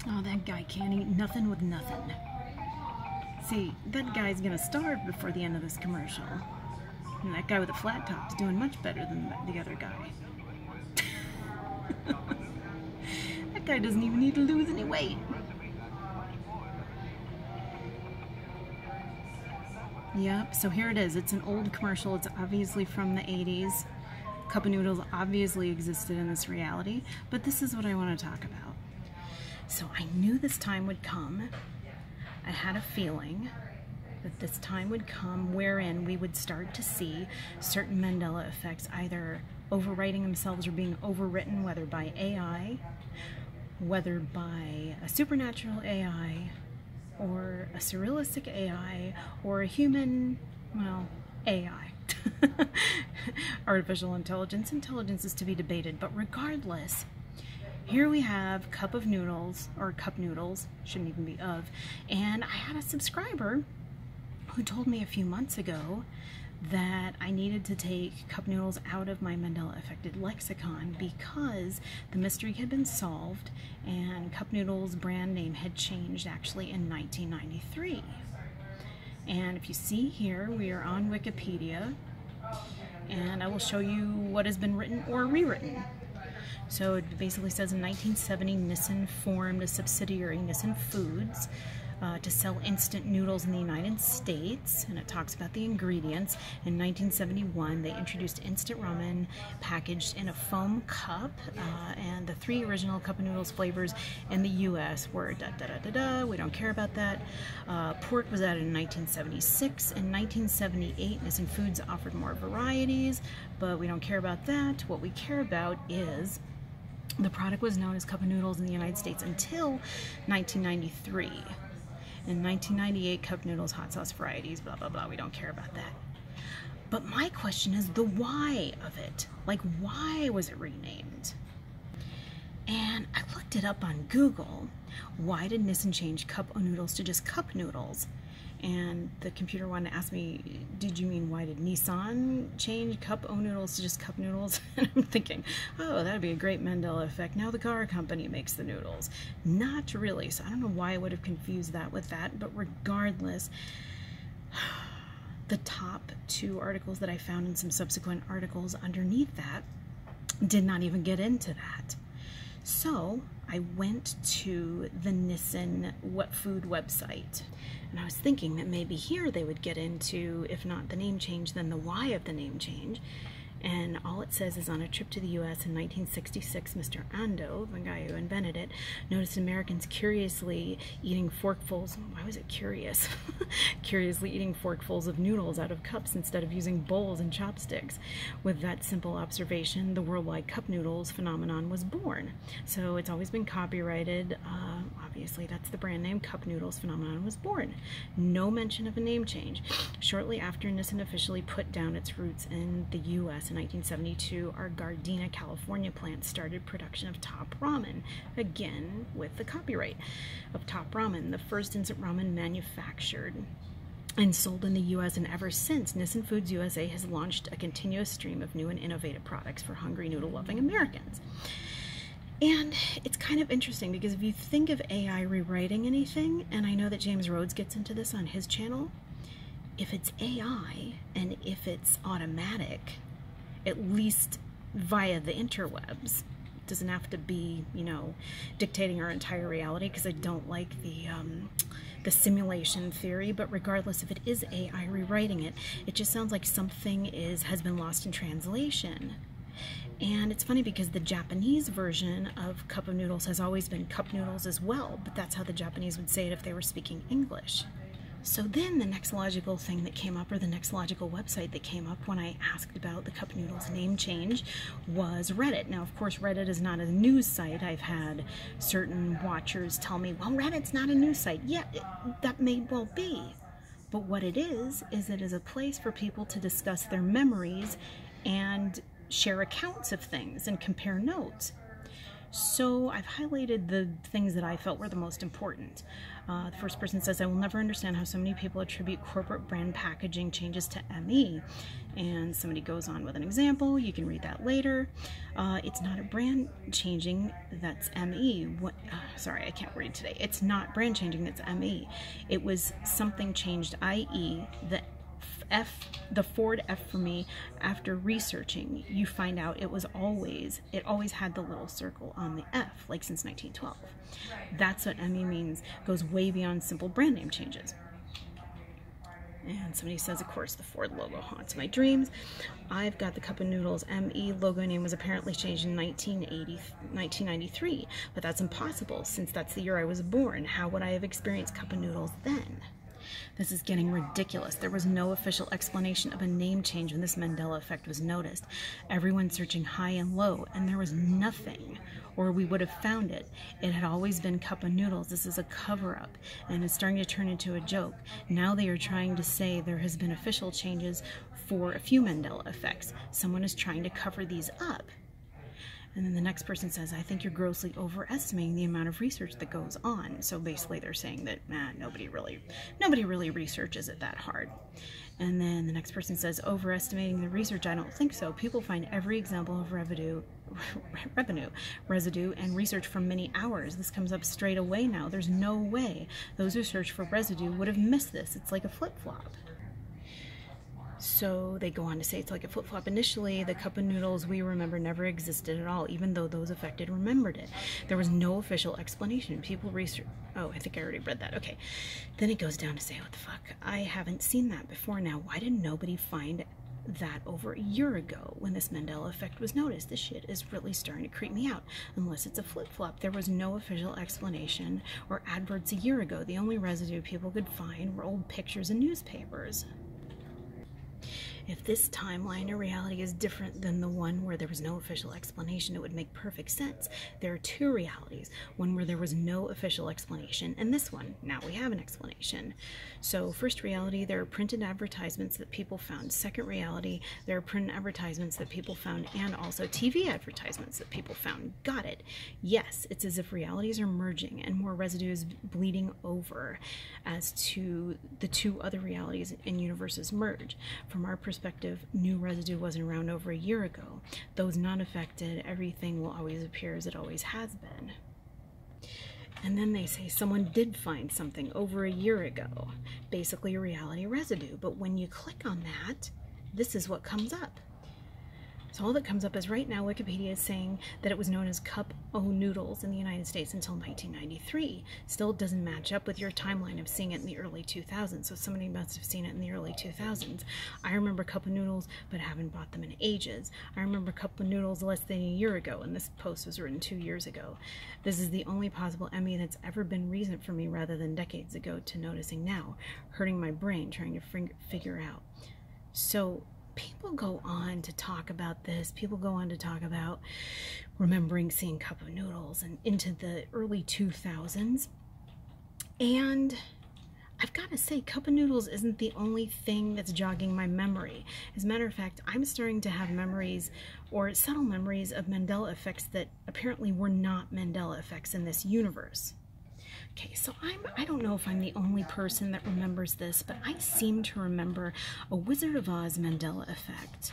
Oh, that guy can't eat nothing with nothing. See, that guy's gonna starve before the end of this commercial. And that guy with the flat top's doing much better than the other guy. That guy doesn't even need to lose any weight. Yep, so here it is. It's an old commercial. It's obviously from the 80s. Cup of noodles obviously existed in this reality, but this is what I want to talk about. So I knew this time would come. I had a feeling that this time would come wherein we would start to see certain Mandela effects either overwriting themselves or being overwritten, whether by AI, whether by a supernatural AI, or a surrealistic AI, or a human, well, AI. Artificial intelligence. Intelligence is to be debated, but regardless, here we have cup of noodles, or cup noodles, shouldn't even be of, and I had a subscriber who told me a few months ago that I needed to take cup noodles out of my Mandela affected lexicon because the mystery had been solved and cup noodles brand name had changed actually in 1993. And if you see here, we are on Wikipedia, and I will show you what has been written or rewritten. So it basically says in 1970, Nissin formed a subsidiary, Nissin Foods, to sell instant noodles in the United States, and it talks about the ingredients. In 1971, they introduced instant ramen packaged in a foam cup, and the 3 original cup of noodles flavors in the U.S. were da-da-da-da-da, we don't care about that. Pork was added in 1976. In 1978, Nissin Foods offered more varieties, but we don't care about that. What we care about is the product was known as cup of noodles in the United States until 1993. In 1998, cup noodles, hot sauce varieties, blah, blah, blah. We don't care about that. But my question is the why of it. Like, why was it renamed? And I looked it up on Google. Why did Nissin change cup of noodles to just cup noodles? And the computer wanted to ask me, did you mean why did Nissan change cup o noodles to just cup noodles? And I'm thinking, oh, that'd be a great Mandela effect. Now the car company makes the noodles. Not really. So I don't know why I would have confused that with that. But regardless, the top 2 articles that I found and some subsequent articles underneath that did not even get into that. So I went to the Nissin What Food website, and I was thinking that maybe here they would get into, if not the name change, then the why of the name change. And all it says is, on a trip to the U.S. in 1966, Mr. Ando, the guy who invented it, noticed Americans curiously eating forkfuls. Why was it curious? Curiously eating forkfuls of noodles out of cups instead of using bowls and chopsticks. With that simple observation, the worldwide cup noodles phenomenon was born. So it's always been copyrighted. Obviously, that's the brand name. Cup noodles phenomenon was born. No mention of a name change. Shortly after Nissin officially put down its roots in the U.S. in 1972, our Gardena, California plant started production of Top Ramen, again with the copyright of Top Ramen, the first instant ramen manufactured and sold in the U.S. And ever since, Nissin Foods USA has launched a continuous stream of new and innovative products for hungry, noodle-loving Americans. And it's kind of interesting because if you think of AI rewriting anything, and I know that James Rhodes gets into this on his channel, if it's AI and if it's automatic, at least via the interwebs, it doesn't have to be, you know, dictating our entire reality, because I don't like the simulation theory. But regardless, if it is AI rewriting it, it just sounds like something has been lost in translation. And it's funny because the Japanese version of cup of noodles has always been cup noodles as well, but that's how the Japanese would say it if they were speaking English. So then the next logical thing that came up, or the next logical website that came up when I asked about the cup noodles name change, was Reddit. Now, of course, Reddit is not a news site. I've had certain watchers tell me, well, Reddit's not a news site. Yeah, that may well be. But what it is it is a place for people to discuss their memories and share accounts of things and compare notes. So I've highlighted the things that I felt were the most important. The first person says, I will never understand how so many people attribute corporate brand packaging changes to ME. And somebody goes on with an example. You can read that later. It's not a brand changing that's ME. Sorry, I can't read today. It's not brand changing that's ME. It was something changed, i.e. the Ford F for me. After researching, you find out it always had the little circle on the F, like since 1912. That's what ME means, goes way beyond simple brand name changes. And somebody says, of course, the Ford logo haunts my dreams. I've got the Cup of Noodles ME logo name was apparently changed in 1993, but that's impossible since that's the year I was born. How would I have experienced Cup of Noodles then? This is getting ridiculous. There was no official explanation of a name change when this Mandela effect was noticed. Everyone searching high and low, and there was nothing, or we would have found it. It had always been Cup of Noodles. This is a cover-up, and it's starting to turn into a joke. Now they are trying to say there has been official changes for a few Mandela effects. Someone is trying to cover these up. And then the next person says, I think you're grossly overestimating the amount of research that goes on. So basically they're saying that nobody really researches it that hard. And then the next person says, overestimating the research, I don't think so. People find every example of residue and research from many hours. This comes up straight away now. There's no way those who search for residue would have missed this. It's like a flip-flop. So they go on to say it's like a flip-flop. Initially, the Cup of Noodles we remember never existed at all, even though those affected remembered it. There was no official explanation. People research... Oh, I think I already read that. Okay. Then it goes down to say, what the fuck? I haven't seen that before now. Why did nobody find that over a year ago when this Mandela effect was noticed? This shit is really starting to creep me out. Unless it's a flip-flop. There was no official explanation or adverts a year ago. The only residue people could find were old pictures in newspapers. If this timeline or reality is different than the one where there was no official explanation, it would make perfect sense. There are two realities, one where there was no official explanation, and this one, now we have an explanation. So first reality, there are printed advertisements that people found. Second reality, there are printed advertisements that people found, and also TV advertisements that people found. Got it. Yes, it's as if realities are merging and more residue is bleeding over as to the two other realities and universes merge. From our perspective, new residue wasn't around over a year ago. Those not affected, everything will always appear as it always has been. And then they say someone did find something over a year ago, basically a reality residue. But when you click on that, this is what comes up. So all that comes up is right now Wikipedia is saying that it was known as Cup O Noodles in the United States until 1993. Still doesn't match up with your timeline of seeing it in the early 2000s. So somebody must have seen it in the early 2000s. I remember Cup of Noodles, but haven't bought them in ages. I remember Cup of Noodles less than a year ago, and this post was written 2 years ago. This is the only possible ME that's ever been recent for me rather than decades ago to noticing now, hurting my brain trying to figure out. So people go on to talk about this. People go on to talk about remembering seeing Cup of Noodles and into the early 2000s. And I've got to say, Cup of Noodles isn't the only thing that's jogging my memory. As a matter of fact, I'm starting to have memories or subtle memories of Mandela effects that apparently were not Mandela effects in this universe. Okay, so I don't know if I'm the only person that remembers this, but I seem to remember a Wizard of Oz Mandela effect,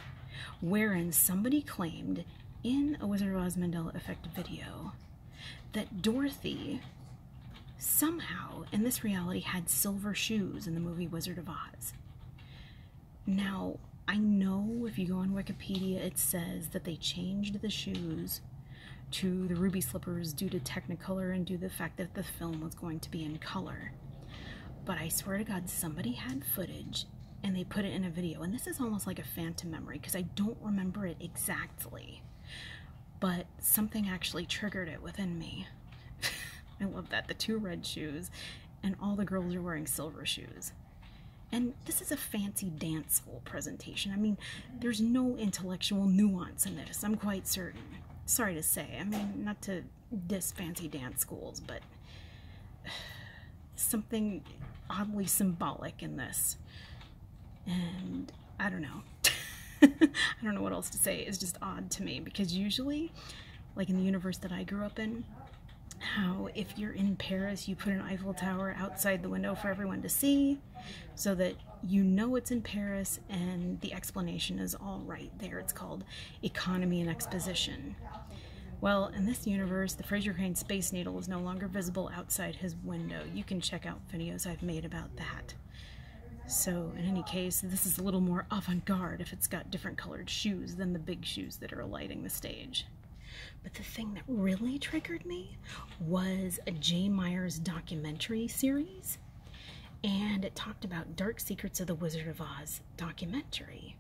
wherein somebody claimed in a Wizard of Oz Mandela effect video that Dorothy somehow in this reality had silver shoes in the movie Wizard of Oz. Now, I know if you go on Wikipedia, it says that they changed the shoes to the ruby slippers due to Technicolor and due to the fact that the film was going to be in color. But I swear to God, somebody had footage and they put it in a video. And this is almost like a phantom memory because I don't remember it exactly. But something actually triggered it within me. I love that. The two red shoes and all the girls are wearing silver shoes. And this is a fancy dance school presentation. I mean, there's no intellectual nuance in this, I'm quite certain. Sorry to say, I mean, not to diss fancy dance schools, but something oddly symbolic in this. And I don't know. I don't know what else to say. It's just odd to me because usually like in the universe that I grew up in, how if you're in Paris, you put an Eiffel Tower outside the window for everyone to see so that you know it's in Paris and the explanation is all right there. It's called economy and exposition. Well, in this universe, the Fraser Crane Space Needle is no longer visible outside his window. You can check out videos I've made about that. So, in any case, this is a little more avant-garde if it's got different colored shoes than the big shoes that are lighting the stage. But the thing that really triggered me was a Myers Documentary series, and it talked about Dark Secrets of the Wizard of Oz documentary.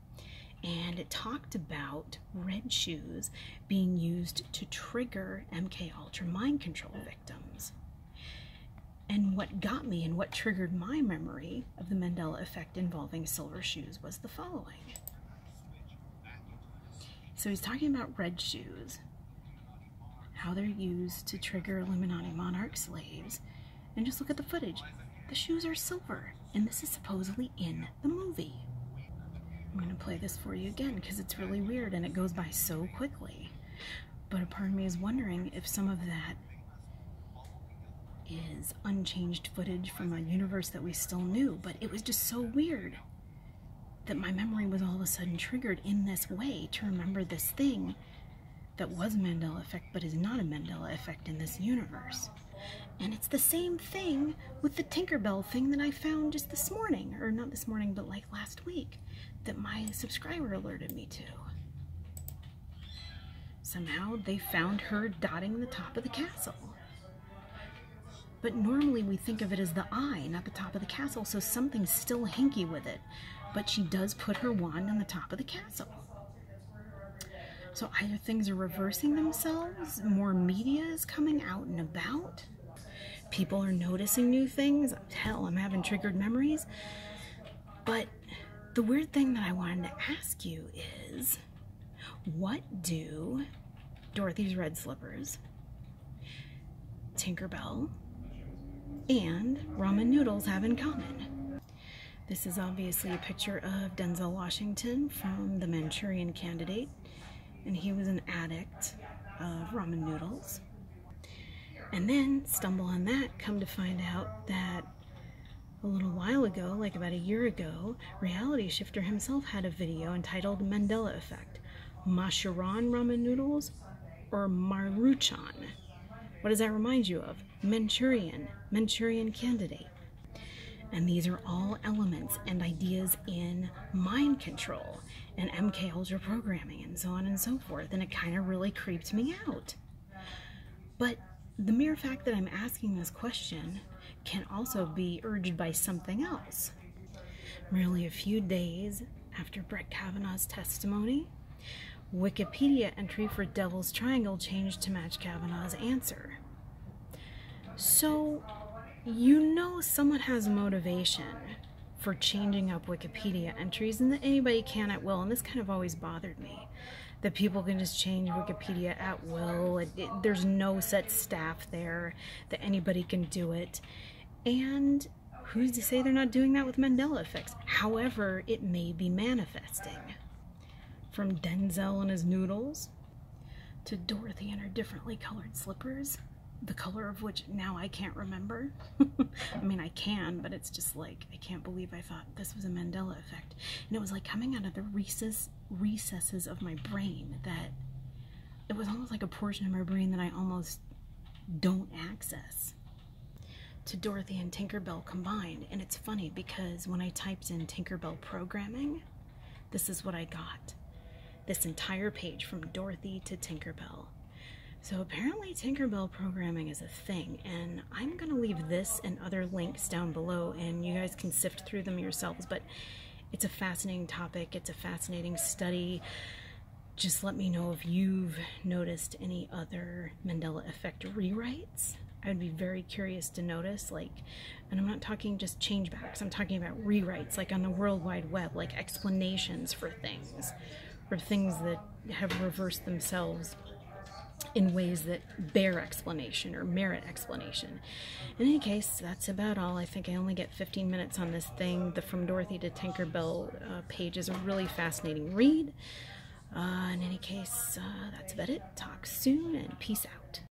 And it talked about red shoes being used to trigger MK Ultra mind control victims. And what got me and what triggered my memory of the Mandela effect involving silver shoes was the following. So he's talking about red shoes, how they're used to trigger Illuminati monarch slaves, and just look at the footage. The shoes are silver, and this is supposedly in the movie. I'm going to play this for you again because it's really weird and it goes by so quickly. But a part of me is wondering if some of that is unchanged footage from a universe that we still knew, but it was just so weird that my memory was all of a sudden triggered in this way to remember this thing that was a Mandela effect but is not a Mandela effect in this universe. And it's the same thing with the Tinkerbell thing that I found just this morning, or not this morning, but like last week, that my subscriber alerted me to. Somehow they found her dotting the top of the castle. But normally we think of it as the eye, not the top of the castle, so something's still hinky with it. But she does put her wand on the top of the castle. So either things are reversing themselves, more media is coming out and about, people are noticing new things, hell, I'm having triggered memories. But the weird thing that I wanted to ask you is, what do Dorothy's red slippers, Tinkerbell, and ramen noodles have in common? This is obviously a picture of Denzel Washington from The Manchurian Candidate, and he was an addict of ramen noodles. And then, stumble on that, come to find out that a little while ago, like about a year ago, Reality Shifter himself had a video entitled Mandela Effect, Machuran ramen noodles or Maruchan. What does that remind you of? Manchurian Candidate. And these are all elements and ideas in mind control and MK Ultra programming and so on and so forth, and it kind of really creeped me out. But the mere fact that I'm asking this question can also be urged by something else. Merely a few days after Brett Kavanaugh's testimony, Wikipedia entry for Devil's Triangle changed to match Kavanaugh's answer. So, you know someone has motivation for changing up Wikipedia entries, and that anybody can at will, and this kind of always bothered me, that people can just change Wikipedia at will. There's no set staff there, that anybody can do it. And who's to say they're not doing that with Mandela effects? However, it may be manifesting. From Denzel and his noodles, to Dorothy and her differently colored slippers, the color of which now I can't remember. I mean, I can, but it's just like, I can't believe I thought this was a Mandela effect. And it was like coming out of the recesses of my brain, that it was almost like a portion of my brain that I almost don't access. To Dorothy and Tinkerbell combined. And it's funny because when I typed in Tinkerbell programming, this is what I got. This entire page from Dorothy to Tinkerbell. So apparently Tinkerbell programming is a thing, and I'm going to leave this and other links down below, and you guys can sift through them yourselves, but it's a fascinating topic, it's a fascinating study. Just let me know if you've noticed any other Mandela effect rewrites. I would be very curious to notice, like, and I'm not talking just changebacks, I'm talking about rewrites, like on the World Wide Web, like explanations for things, or things that have reversed themselves in ways that bear explanation or merit explanation. In any case, that's about all. I think I only get 15 minutes on this thing. The From Dorothy to Tinkerbell page is a really fascinating read. In any case, that's about it. Talk soon and peace out.